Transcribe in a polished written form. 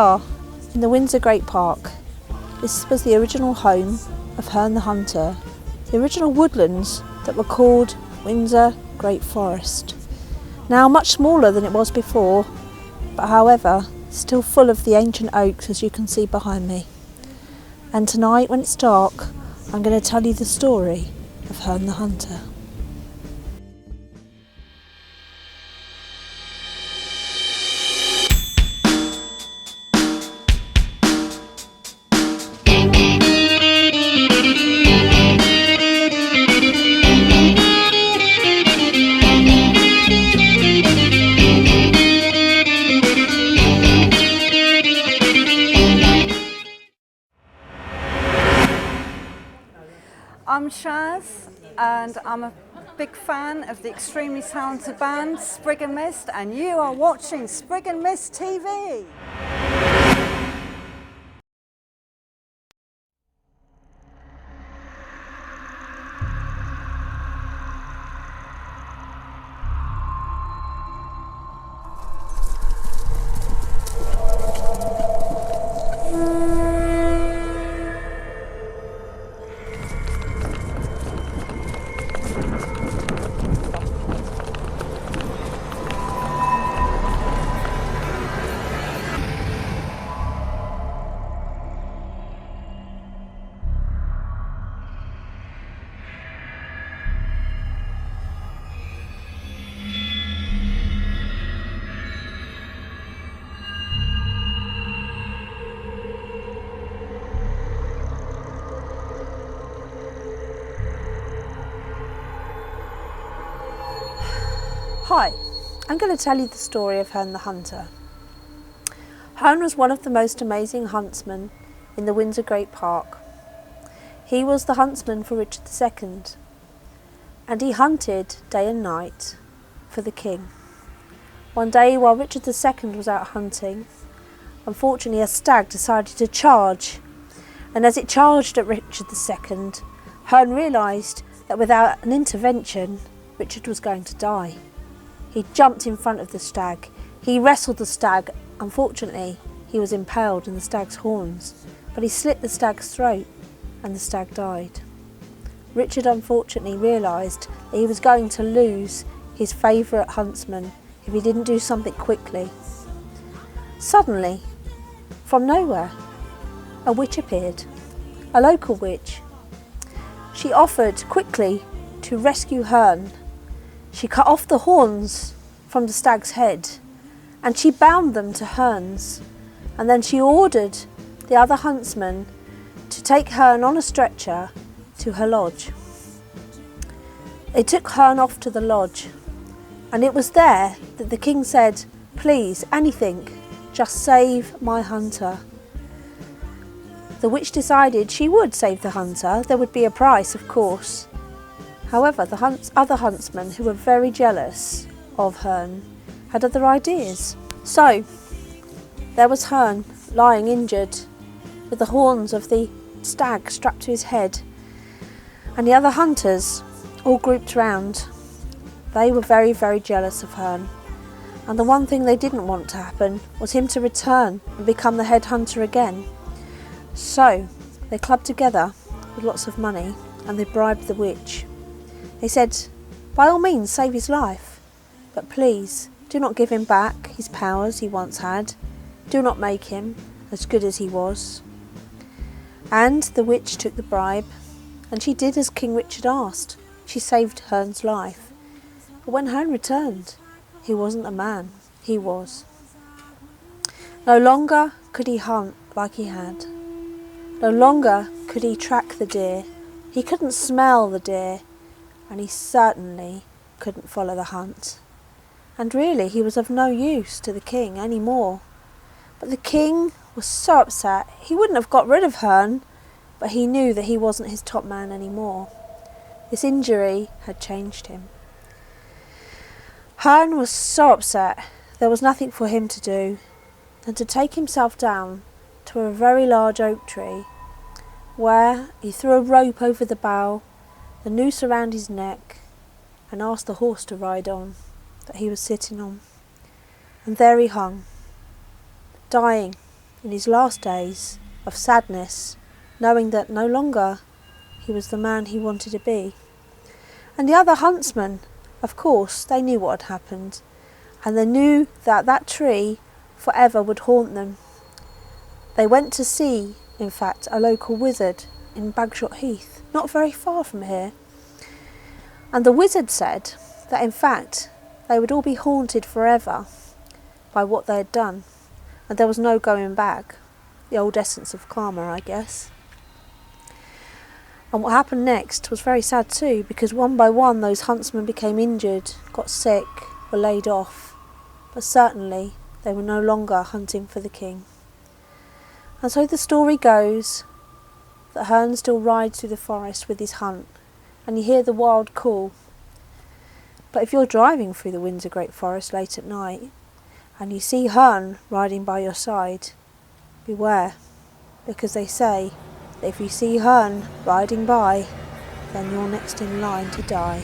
are in the Windsor Great Park. This was the original home of Herne the Hunter, the original woodlands that were called Windsor Great Forest. Now much smaller than it was before, but however still full of the ancient oaks, as you can see behind me. And tonight when it's dark, I'm going to tell you the story of Herne the Hunter. I'm Shaz, and I'm a big fan of the extremely talented band Spriggan Mist, and you are watching Spriggan Mist TV. Hi, I'm going to tell you the story of Herne the Hunter. Herne was one of the most amazing huntsmen in the Windsor Great Park. He was the huntsman for Richard II, and he hunted day and night for the king. One day while Richard II was out hunting, unfortunately a stag decided to charge, and as it charged at Richard II, Herne realised that without an intervention, Richard was going to die. He jumped in front of the stag. He wrestled the stag. Unfortunately, he was impaled in the stag's horns, but he slit the stag's throat and the stag died. Richard unfortunately realised that he was going to lose his favourite huntsman if he didn't do something quickly. Suddenly, from nowhere, a witch appeared, a local witch. She offered quickly to rescue Herne. She cut off the horns from the stag's head and she bound them to Herne's, and then she ordered the other huntsman to take Herne on a stretcher to her lodge. They took Herne off to the lodge, and it was there that the king said, "Please, anything, just save my hunter." The witch decided she would save the hunter. There would be a price, of course. However, the other huntsmen, who were very jealous of Herne, had other ideas. So, there was Herne lying injured with the horns of the stag strapped to his head, and the other hunters all grouped round. They were very, very jealous of Herne, and the one thing they didn't want to happen was him to return and become the head hunter again. So, they clubbed together with lots of money and they bribed the witch. They said, "By all means save his life, but please do not give him back his powers he once had. Do not make him as good as he was." And the witch took the bribe, and she did as King Richard asked. She saved Herne's life. But when Herne returned, he wasn't a man, he was. No longer could he hunt like he had. No longer could he track the deer. He couldn't smell the deer, and he certainly couldn't follow the hunt. And really he was of no use to the king any more. But the king was so upset. He wouldn't have got rid of Herne, but he knew that he wasn't his top man anymore. This injury had changed him. Herne was so upset there was nothing for him to do than to take himself down to a very large oak tree, where he threw a rope over the bough, the noose around his neck, and asked the horse to ride on that he was sitting on. And there he hung, dying in his last days of sadness, knowing that no longer he was the man he wanted to be. And the other huntsmen, of course, they knew what had happened, and they knew that that tree forever would haunt them. They went to see, in fact, a local wizard in Bagshot Heath, not very far from here. And the wizard said that in fact they would all be haunted forever by what they had done, and there was no going back. The old essence of karma, I guess. And what happened next was very sad too, because one by one those huntsmen became injured, got sick, were laid off, but certainly they were no longer hunting for the king. And so the story goes that Herne still rides through the forest with his hunt, and you hear the wild call. But if you're driving through the Windsor Great Forest late at night, and you see Herne riding by your side, beware, because they say that if you see Herne riding by, then you're next in line to die.